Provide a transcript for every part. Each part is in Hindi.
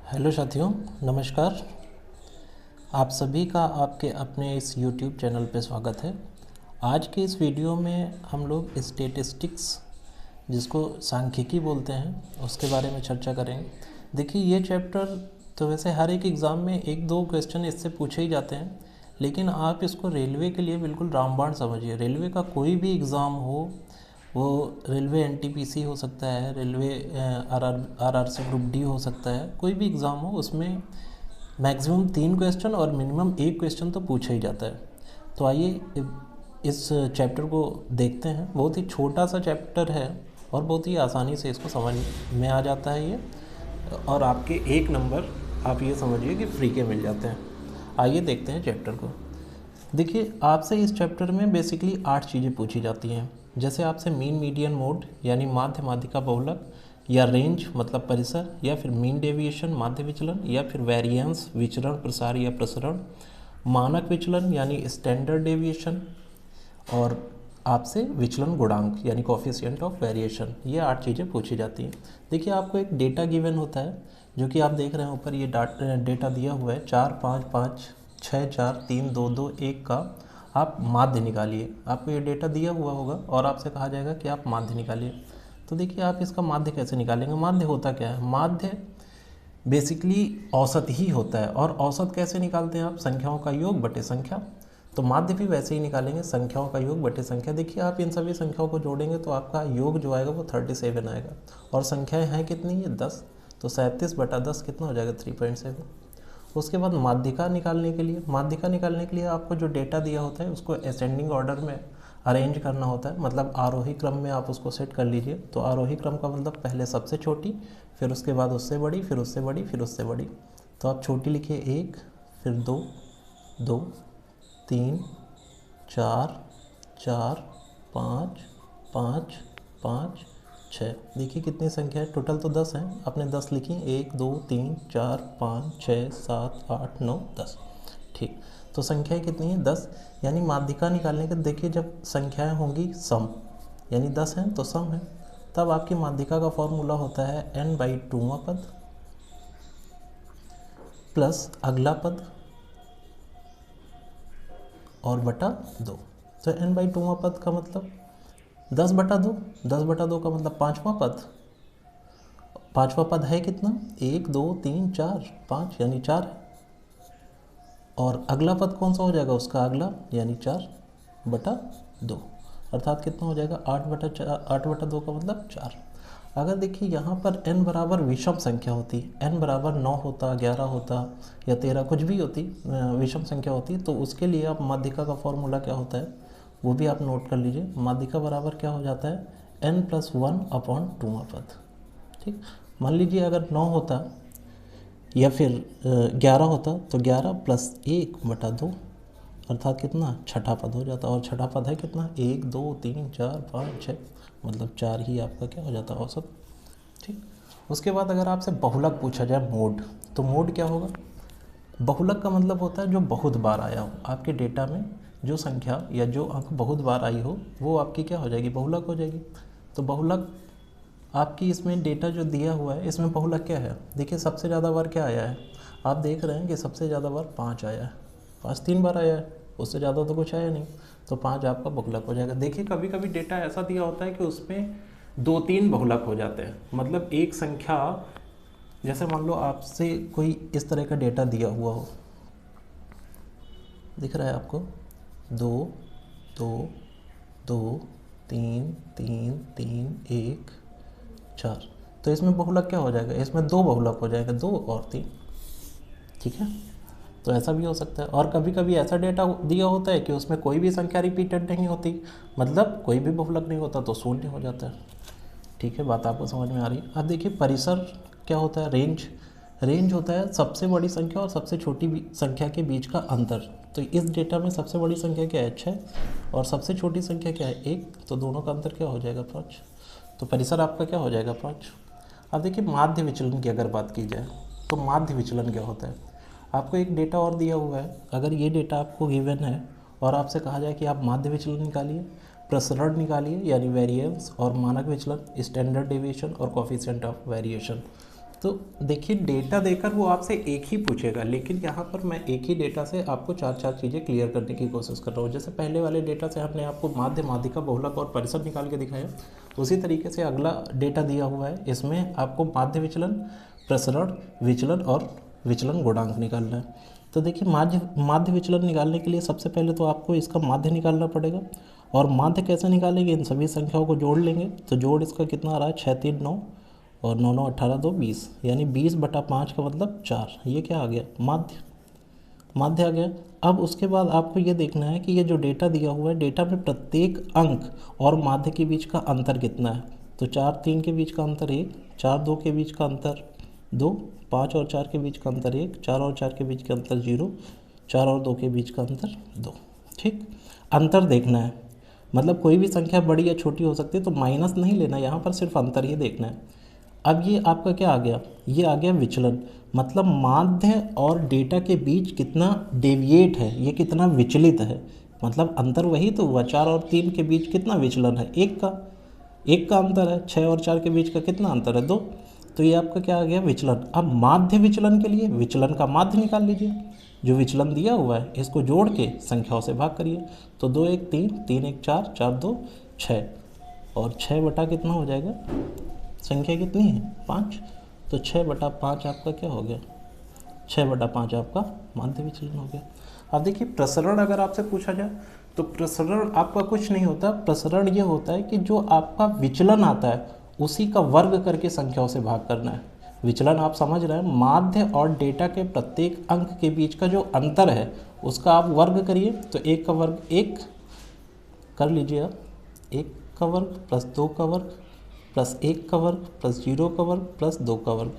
हेलो साथियों, नमस्कार। आप सभी का आपके अपने इस यूट्यूब चैनल पे स्वागत है। आज के इस वीडियो में हम लोग स्टैटिस्टिक्स, जिसको सांख्यिकी बोलते हैं, उसके बारे में चर्चा करेंगे। देखिए, ये चैप्टर तो वैसे हर एक एग्ज़ाम में एक दो क्वेश्चन इससे पूछे ही जाते हैं, लेकिन आप इसको रेलवे के लिए बिल्कुल रामबाण समझिए। रेलवे का कोई भी एग्ज़ाम हो, वो रेलवे एनटीपीसी हो सकता है, रेलवे आरआरसी ग्रुप डी हो सकता है, कोई भी एग्ज़ाम हो, उसमें मैक्सिमम 3 क्वेश्चन और मिनिमम 1 क्वेश्चन तो पूछा ही जाता है। तो आइए इस चैप्टर को देखते हैं। बहुत ही छोटा सा चैप्टर है और बहुत ही आसानी से इसको समझ में आ जाता है ये, और आपके 1 नंबर आप ये समझिए कि फ्री के मिल जाते हैं। आइए देखते हैं चैप्टर को। देखिए, आपसे इस चैप्टर में बेसिकली 8 चीज़ें पूछी जाती हैं। जैसे आपसे मीन मीडियन मोड यानी माध्य माध्यिका बहुलक, या रेंज मतलब परिसर, या फिर मीन डेविएशन माध्य विचलन, या फिर वेरिएंस विचरण प्रसार या प्रसरण, मानक विचलन यानी स्टैंडर्ड डेविएशन, और आपसे विचलन गुणांक यानी कोफिशिएंट ऑफ वेरिएशन। ये 8 चीज़ें पूछी जाती हैं। देखिए, आपको एक डेटा गिवन होता है, जो कि आप देख रहे हैं ऊपर, ये डेटा दिया हुआ है 4 5 5 6 4 3 2 2 1 का आप माध्य निकालिए। आपको ये डेटा दिया हुआ होगा और आपसे कहा जाएगा कि आप माध्य निकालिए। तो देखिए, आप इसका माध्य कैसे निकालेंगे। माध्य होता क्या है? माध्य बेसिकली औसत ही होता है। और औसत कैसे निकालते हैं आप? संख्याओं का योग बटे संख्या। तो माध्य भी वैसे ही निकालेंगे, संख्याओं का योग बटे संख्या। देखिए, आप इन सभी संख्याओं को जोड़ेंगे तो आपका योग जो आएगा वो 37 आएगा, और संख्याएं हैं कितनी है? 10। तो 37/10 कितना हो जाएगा? 3.7। उसके बाद माध्यिका निकालने के लिए आपको जो डेटा दिया होता है उसको असेंडिंग ऑर्डर में अरेंज करना होता है, मतलब आरोही क्रम में आप उसको सेट कर लीजिए। तो आरोही क्रम का मतलब पहले सबसे छोटी, फिर उसके बाद उससे बड़ी, फिर उससे बड़ी, फिर उससे बड़ी। तो आप छोटी लिखिए 1, फिर 2, 2, 3, 4, 4, 5, 5, 5, 6। देखिए कितनी संख्या है, टोटल तो 10 हैं। आपने 10 लिखी, 1 2 3 4 5 6 7 8 9 10। ठीक, तो संख्याएं कितनी हैं? 10। यानी माध्यिका निकालने के, देखिए जब संख्याएं होंगी सम, यानी 10 हैं तो सम है, तब आपकी माध्यिका का फॉर्मूला होता है n/2वां पद प्लस अगला पद और बटा 2। तो n/2वां पद का मतलब 10/2, 10/2 का मतलब 5वां पद। 5वां पद है कितना? 1 2 3 4 5, यानी 4 है। और अगला पद कौन सा हो जाएगा? उसका अगला, यानी 4/2, अर्थात कितना हो जाएगा? 8/2 का मतलब 4। अगर देखिए यहाँ पर n बराबर विषम संख्या होती, n बराबर 9 होता, 11 होता या 13, कुछ भी होती, विषम संख्या होती, तो उसके लिए आप माध्यिका का फॉर्मूला क्या होता है वो भी आप नोट कर लीजिए। माध्यिका बराबर क्या हो जाता है? n+1/2वां पद। ठीक, मान लीजिए अगर 9 होता या फिर 11 होता, तो 11 + 1/2, अर्थात कितना? छठा पद हो जाता। और छठा पद है कितना? 1 2 3 4 5 6, मतलब 4 ही आपका क्या हो जाता? औसत। ठीक, उसके बाद अगर आपसे बहुलक पूछा जाए, मोड, तो मोड क्या होगा? बहुलक का मतलब होता है जो बहुत बार आया हो आपके डेटा में, जो संख्या या जो अंक बहुत बार आई हो वो आपकी क्या हो जाएगी? बहुलक हो जाएगी। तो बहुलक आपकी, इसमें डेटा जो दिया हुआ है इसमें बहुलक क्या है? देखिए, सबसे ज़्यादा बार क्या आया है? आप देख रहे हैं कि सबसे ज़्यादा बार 5 आया है। 5 3 बार आया है, उससे ज़्यादा तो कुछ आया नहीं। तो 5 आपका बहुलक हो जाएगा। देखिए, कभी कभी डेटा ऐसा दिया होता है कि उसमें 2 3 बहुलक हो जाते हैं, मतलब एक संख्या, जैसे मान लो आपसे कोई इस तरह का डेटा दिया हुआ हो, दिख रहा है आपको, 2 2 2 3 3 3 1 4, तो इसमें बहुलक क्या हो जाएगा? इसमें 2 बहुलक हो जाएगा, 2 और 3। ठीक है, तो ऐसा भी हो सकता है। और कभी कभी ऐसा डेटा दिया होता है कि उसमें कोई भी संख्या रिपीटेड नहीं होती, मतलब कोई भी बहुलक नहीं होता, तो शून्य हो जाता है। ठीक है, बात आपको समझ में आ रही है। अब देखिए, परिसर क्या होता है? रेंज। रेंज होता है सबसे बड़ी संख्या और सबसे छोटी संख्या के बीच का अंतर। तो इस डेटा में सबसे बड़ी संख्या क्या है? 6, और सबसे छोटी संख्या क्या है? 1, तो दोनों का अंतर क्या हो जाएगा? 5। तो परिसर आपका क्या हो जाएगा? 5। अब देखिए, माध्य विचलन की अगर बात की जाए, तो माध्य विचलन क्या होता है? आपको एक डेटा और दिया हुआ है, अगर ये डेटा आपको गिवन है और आपसे कहा जाए कि आप माध्य विचलन निकालिए, प्रसरण निकालिए यानी वेरिएंस, और मानक विचलन, स्टैंडर्ड डेविएशन और कोफिशिएंट ऑफ वेरिएशन। तो देखिए डेटा देकर वो आपसे एक ही पूछेगा, लेकिन यहाँ पर मैं एक ही डेटा से आपको चार चार चीज़ें क्लियर करने की कोशिश कर रहा हूँ। जैसे पहले वाले डेटा से हमने आपको माध्य, माध्यिका, बहुलक और परिसर निकाल के दिखाया, उसी तरीके से अगला डेटा दिया हुआ है, इसमें आपको माध्य विचलन, प्रसरण विचलन और विचलन गुणांक निकालना है। तो देखिए माध्य विचलन निकालने के लिए सबसे पहले तो आपको इसका माध्य निकालना पड़ेगा। और माध्य कैसे निकालेंगे, इन सभी संख्याओं को जोड़ लेंगे। तो जोड़ इसका कितना आ रहा है, 6 3 9 और 9 9 18 2 20, यानी 20/5 का मतलब 4। ये क्या आ गया, माध्य आ गया। अब उसके बाद आपको ये देखना है कि ये जो डेटा दिया हुआ है, डेटा में प्रत्येक अंक और माध्य के बीच का अंतर कितना है। तो 4 3 के बीच का अंतर 1, 4 2 के बीच का अंतर 2, 5 और 4 के बीच का अंतर 1, 4 और 4 के बीच का अंतर 0, 4 और 2 के बीच का अंतर 2। ठीक, अंतर देखना है, मतलब कोई भी संख्या बड़ी या छोटी हो सकती है, तो माइनस नहीं लेना, यहाँ पर सिर्फ अंतर ही देखना है। अब ये आपका क्या आ गया, ये आ गया विचलन, मतलब माध्य और डेटा के बीच कितना डेविएट है, ये कितना विचलित है, मतलब अंतर वही तो हुआ। 4 और 3 के बीच कितना विचलन है, एक का अंतर है। 6 और 4 के बीच का कितना अंतर है, 2। तो ये आपका क्या आ गया, विचलन। अब माध्य विचलन के लिए विचलन का माध्य निकाल लीजिए, जो विचलन दिया हुआ है इसको जोड़ के संख्याओं से भाग करिए। तो 2 1 3, 3 1 4, 4 2 6, और 6 बटा कितना हो जाएगा, संख्या कितनी है, 5। तो 6/5 आपका क्या हो गया, 6/5 आपका माध्य विचलन हो गया। अब देखिए प्रसरण अगर आपसे पूछा जाए तो प्रसरण आपका कुछ नहीं होता, प्रसरण ये होता है कि जो आपका विचलन आता है उसी का वर्ग करके संख्याओं से भाग करना है। विचलन आप समझ रहे हैं, माध्य और डेटा के प्रत्येक अंक के बीच का जो अंतर है उसका आप वर्ग करिए। तो 1 का वर्ग 1 कर लीजिए आप, 1 का वर्ग प्लस 2 का वर्ग प्लस 1 का वर्ग प्लस 0 का वर्ग प्लस 2 का वर्ग,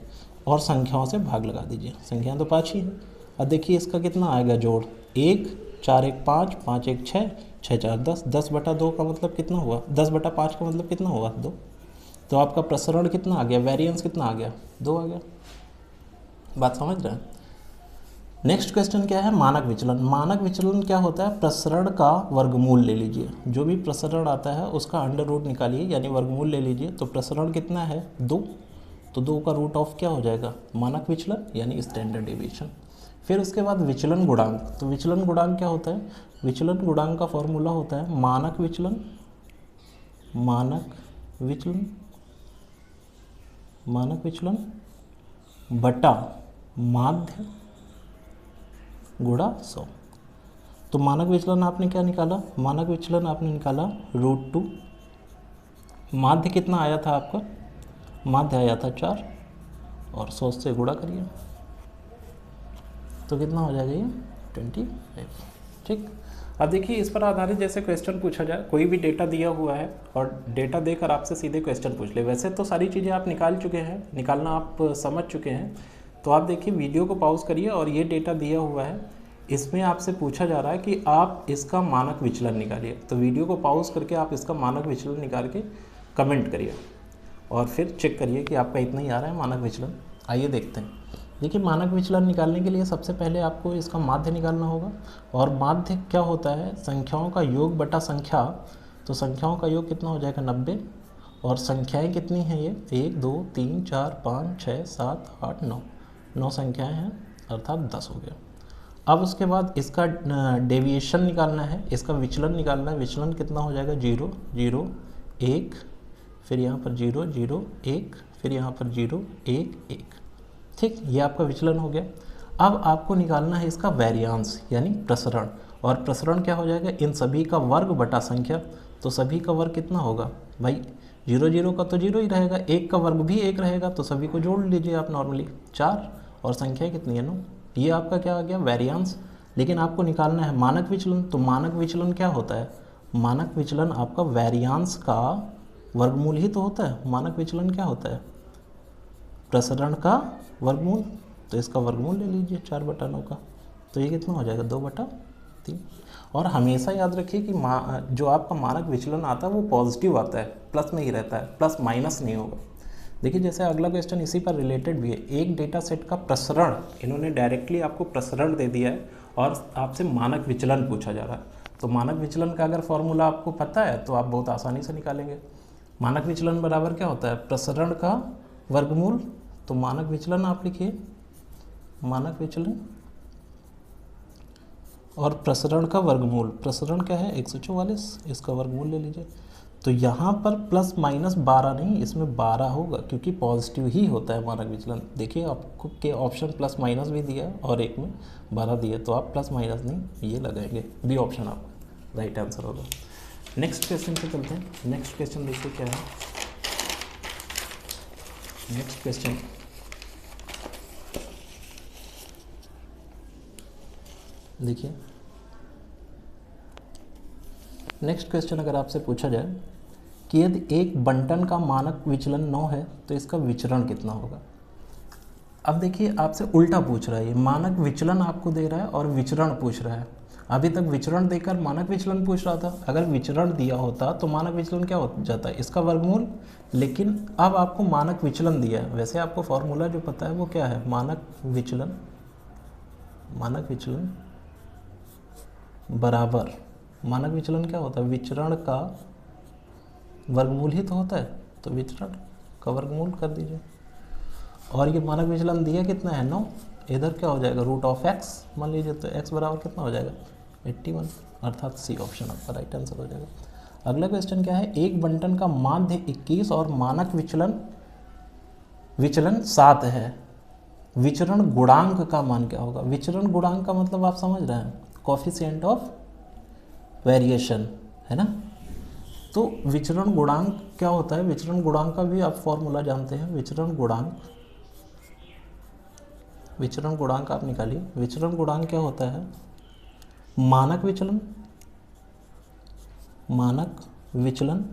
और संख्याओं से भाग लगा दीजिए। संख्या तो 5 ही है। अब देखिए इसका कितना आएगा जोड़, 1 4 1 5, 5 1 6, 6 4 10, 10/2 का मतलब कितना हुआ, 10/5 का मतलब कितना हुआ, 2। तो आपका प्रसरण कितना आ गया, वेरिएंस कितना आ गया, 2 आ गया। बात समझ रहे हैं। नेक्स्ट क्वेश्चन क्या है, मानक विचलन। मानक विचलन क्या होता है, प्रसरण का वर्गमूल ले लीजिए, जो भी प्रसरण आता है उसका अंडर रूट निकालिए, यानी वर्गमूल ले लीजिए। तो प्रसरण कितना है, 2, तो 2 का रूट ऑफ क्या हो जाएगा, मानक विचलन यानी स्टैंडर्ड डेविएशन। फिर उसके बाद विचलन गुणांक। तो विचलन गुणांक क्या होता है, विचलन गुणांक का फॉर्मूला होता है मानक विचलन बटा माध्य गुणा 100। तो मानक विचलन आपने क्या निकाला, मानक विचलन आपने निकाला √2। माध्य कितना आया था आपका, माध्य आया था 4, और 100 से गुणा करिए तो कितना हो जाएगा ये 25। ठीक, अब देखिए इस पर आधारित जैसे क्वेश्चन पूछा जाए, कोई भी डेटा दिया हुआ है और डेटा देकर आपसे सीधे क्वेश्चन पूछ ले। वैसे तो सारी चीज़ें आप निकाल चुके हैं, निकालना आप समझ चुके हैं। तो आप देखिए वीडियो को पॉज करिए और ये डेटा दिया हुआ है, इसमें आपसे पूछा जा रहा है कि आप इसका मानक विचलन निकालिए। तो वीडियो को पॉज करके आप इसका मानक विचलन निकाल के कमेंट करिए और फिर चेक करिए कि आपका इतना ही आ रहा है मानक विचलन। आइए देखते हैं। देखिए मानक विचलन निकालने के लिए सबसे पहले आपको इसका माध्य निकालना होगा। और माध्य क्या होता है, संख्याओं का योग बटा संख्या। तो संख्याओं का योग कितना हो जाएगा 90, और संख्याएं कितनी हैं ये 1 2 3 4 5 6 7 8 9, 9 संख्याएं हैं, अर्थात 10 हो गया। अब उसके बाद इसका डेविएशन निकालना है, इसका विचलन निकालना है। विचलन कितना हो जाएगा 0 0 1, फिर यहाँ पर 0 0 1, फिर यहाँ पर 0 1 1। ठीक, ये आपका विचलन हो गया। अब आपको निकालना है इसका वेरिएंस यानी प्रसरण। और प्रसरण क्या हो जाएगा, इन सभी का वर्ग बटा संख्या। तो सभी का वर्ग कितना होगा भाई, 0 0 का तो 0 ही रहेगा, 1 का वर्ग भी 1 रहेगा, तो सभी को जोड़ लीजिए आप नॉर्मली 4, और संख्या कितनी है 9। ये आपका क्या आ गया वेरिएंस। लेकिन आपको निकालना है मानक विचलन। तो मानक विचलन क्या होता है, मानक विचलन आपका वेरिएंस का वर्गमूल ही तो होता है। मानक विचलन क्या होता है, प्रसरण का वर्गमूल। तो इसका वर्गमूल ले लीजिए 4/9 का, तो ये कितना हो जाएगा 2/3। और हमेशा याद रखिए कि जो आपका मानक विचलन आता है वो पॉजिटिव आता है, प्लस में ही रहता है, प्लस माइनस नहीं होगा। देखिए जैसे अगला क्वेश्चन इसी पर रिलेटेड भी है। एक डेटा सेट का प्रसरण, इन्होंने डायरेक्टली आपको प्रसरण दे दिया है और आपसे मानक विचलन पूछा जा रहा है। तो मानक विचलन का अगर फॉर्मूला आपको पता है तो आप बहुत आसानी से निकालेंगे। मानक विचलन बराबर क्या होता है, प्रसरण का वर्गमूल। तो मानक विचलन आप लिखिए, मानक विचलन, और प्रसरण का वर्गमूल, प्रसरण क्या है 144, इसका वर्गमूल ले लीजिए। तो यहाँ पर प्लस माइनस 12 नहीं, इसमें 12 होगा क्योंकि पॉजिटिव ही होता है मानक विचलन। देखिए आपको के ऑप्शन प्लस माइनस भी दिया है और एक में 12 दिया, तो आप प्लस माइनस नहीं ये लगाएंगे, बी ऑप्शन आपका राइट आंसर होगा। नेक्स्ट क्वेश्चन पे चलते हैं। नेक्स्ट क्वेश्चन देखिए क्या है। नेक्स्ट क्वेश्चन, देखिए नेक्स्ट क्वेश्चन अगर आपसे पूछा जाए कि यदि एक बंटन का मानक विचलन 9 है तो इसका विचरण कितना होगा। अब देखिए आपसे उल्टा पूछ रहा है, ये मानक विचलन आपको दे रहा है और विचरण पूछ रहा है। अभी तक विचरण देकर मानक विचलन पूछ रहा था, अगर विचरण दिया होता तो मानक विचलन क्या हो जाता है, इसका वर्गमूल। लेकिन अब आपको मानक विचलन दिया है, वैसे आपको फॉर्मूला जो पता है वो क्या है, मानक विचलन, मानक विचलन बराबर, मानक विचलन क्या होता है, विचरण का वर्गमूल ही तो होता है, तो विचरण का वर्गमूल कर दीजिए। और ये मानक विचलन दिया कितना है 9, इधर क्या हो जाएगा रूट ऑफ एक्स मान लीजिए, तो एक्स बराबर कितना हो जाएगा 81, अर्थात सी ऑप्शन आपका राइट आंसर हो जाएगा। अगला क्वेश्चन क्या है, एक बंटन का माध्य 21 और मानक विचलन 7 है, विचरण गुणांक का मान क्या होगा। विचरण गुणांक का मतलब आप समझ रहे हैं, कोफिशिएंट ऑफ वेरिएशन है ना। तो विचरण गुणांक क्या होता है, विचरण गुणांक का भी आप फॉर्मूला जानते हैं, विचरण गुणांक, विचरण गुणांक आप निकालिए। विचरण गुणांक क्या होता है, मानक विचलन, मानक विचलन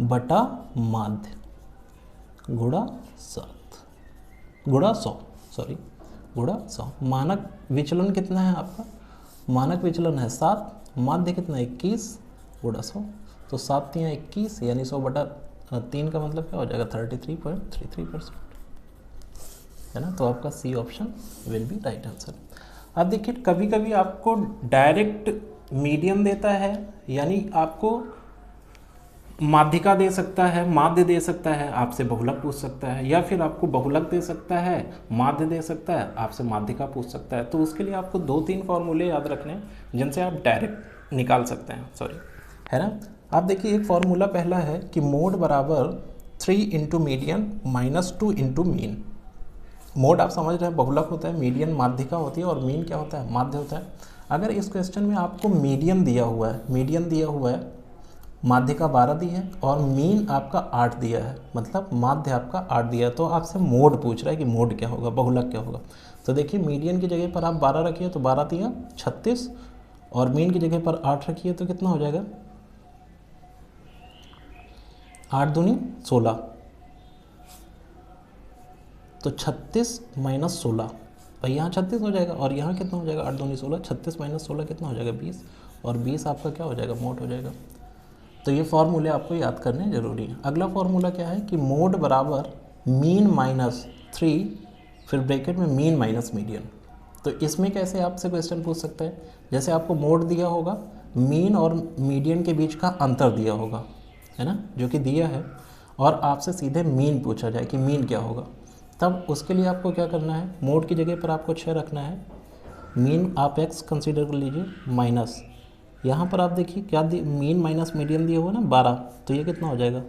बटा माध्य गुणा 100। मानक विचलन कितना है आपका, मानक विचलन है 7, माध्य कितना 21 गुणा 100, तो 7 3 21 यानी 100 बटा 3 का मतलब क्या हो जाएगा 33.33% है ना। तो आपका C option will be right answer. अब देखिए कभी कभी आपको डायरेक्ट मीडियन देता है, यानी आपको माध्यिका दे सकता है, माध्य दे सकता है, आपसे बहुलक पूछ सकता है, या फिर आपको बहुलक दे सकता है, माध्य दे सकता है, आपसे माध्यिका पूछ सकता है। तो उसके लिए आपको 2-3 फॉर्मूले याद रखने हैं जिनसे आप डायरेक्ट निकाल सकते हैं, सॉरी है ना। आप देखिए एक फॉर्मूला पहला है कि मोड बराबर 3 into median minus 2 into mean. Mode आप समझ रहे हैं बहुलक होता है, मीडियन माध्यिका होती है और मीन क्या होता है, माध्य होता है। अगर इस क्वेश्चन में आपको मीडियन दिया हुआ है, मीडियन दिया हुआ है, माध्यिका 12 दी है और मीन आपका 8 दिया है, मतलब माध्य आपका 8 दिया है, तो आपसे मोड पूछ रहा है कि मोड क्या होगा, बहुलक क्या होगा। तो देखिए मीडियन की जगह पर आप 12 रखिए तो 12 दिया 36, और मीन की जगह पर 8 रखिए तो कितना हो जाएगा 8 दूनी 16, तो 36 माइनस 16, और यहाँ 36 हो जाएगा और यहाँ कितना हो जाएगा 8 दूनी 16, 36 माइनस 16 कितना हो जाएगा 20, और 20 आपका क्या हो जाएगा मोड हो जाएगा। तो ये फॉर्मूले आपको याद करने जरूरी है। अगला फॉर्मूला क्या है कि मोड बराबर मीन माइनस 3 फिर ब्रैकेट में मीन माइनस मीडियन। तो इसमें कैसे आपसे क्वेश्चन पूछ सकता है, जैसे आपको मोड दिया होगा, मीन और मीडियन के बीच का अंतर दिया होगा है ना, जो कि दिया है, और आपसे सीधे मीन पूछा जाए कि मीन क्या होगा, तब उसके लिए आपको क्या करना है, मोड की जगह पर आपको 6 रखना है, मीन आप x कंसीडर कर लीजिए, माइनस यहाँ पर आप देखिए क्या मीन माइनस मीडियन दिया हुआ ना 12, तो ये कितना हो जाएगा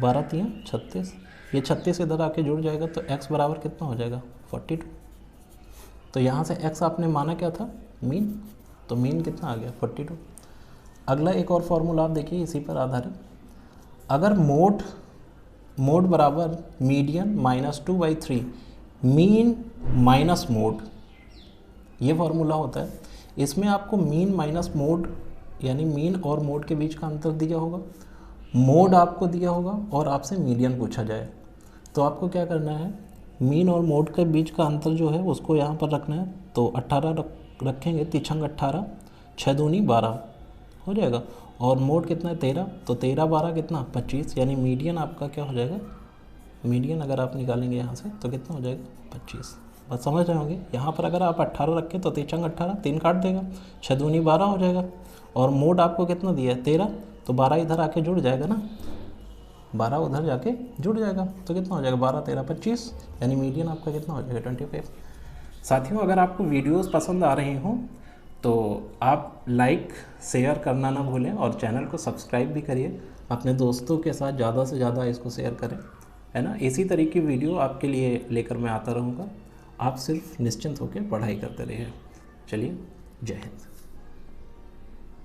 12 3 36, ये 36 इधर आके जुड़ जाएगा, तो x बराबर कितना हो जाएगा 42। तो यहाँ से x आपने माना क्या था मीन, तो मीन कितना आ गया 42। अगला एक और फॉर्मूला आप देखिए इसी पर आधारित, अगर मोड बराबर median minus 2/3 mean minus mode, ये फॉर्मूला होता है। इसमें आपको मीन माइनस मोड यानी मीन और मोड के बीच का अंतर दिया होगा, मोड आपको दिया होगा और आपसे मीडियन पूछा जाए, तो आपको क्या करना है, मीन और मोड के बीच का अंतर जो है उसको यहाँ पर रखना है। तो 18 रखेंगे, 3 18, 6 दूनी 12 हो जाएगा, और मोड कितना है 13, तो 13 12 कितना 25, यानी मीडियन आपका क्या हो जाएगा, मीडियन अगर आप निकालेंगे यहाँ से तो कितना हो जाएगा 25। बस समझ रहे होंगे, यहाँ पर अगर आप 18 रखें तो 3 18, 3 काट देगा, 6 दूनी 12 हो जाएगा, और मोड आपको कितना दिया है 13, तो 12 इधर आके जुड़ जाएगा ना, 12 उधर जाके जुड़ जाएगा, तो कितना हो जाएगा 12 13 25, यानी मीडियन आपका कितना हो जाएगा 25। साथियों, अगर आपको वीडियोस पसंद आ रही हों तो आप लाइक शेयर करना ना भूलें और चैनल को सब्सक्राइब भी करिए। अपने दोस्तों के साथ ज़्यादा से ज़्यादा इसको शेयर करें, है ना। इसी तरह की वीडियो आपके लिए लेकर मैं आता रहूँगा। आप सिर्फ निश्चिंत होकर पढ़ाई करते रहिए। चलिए, जय हिंद।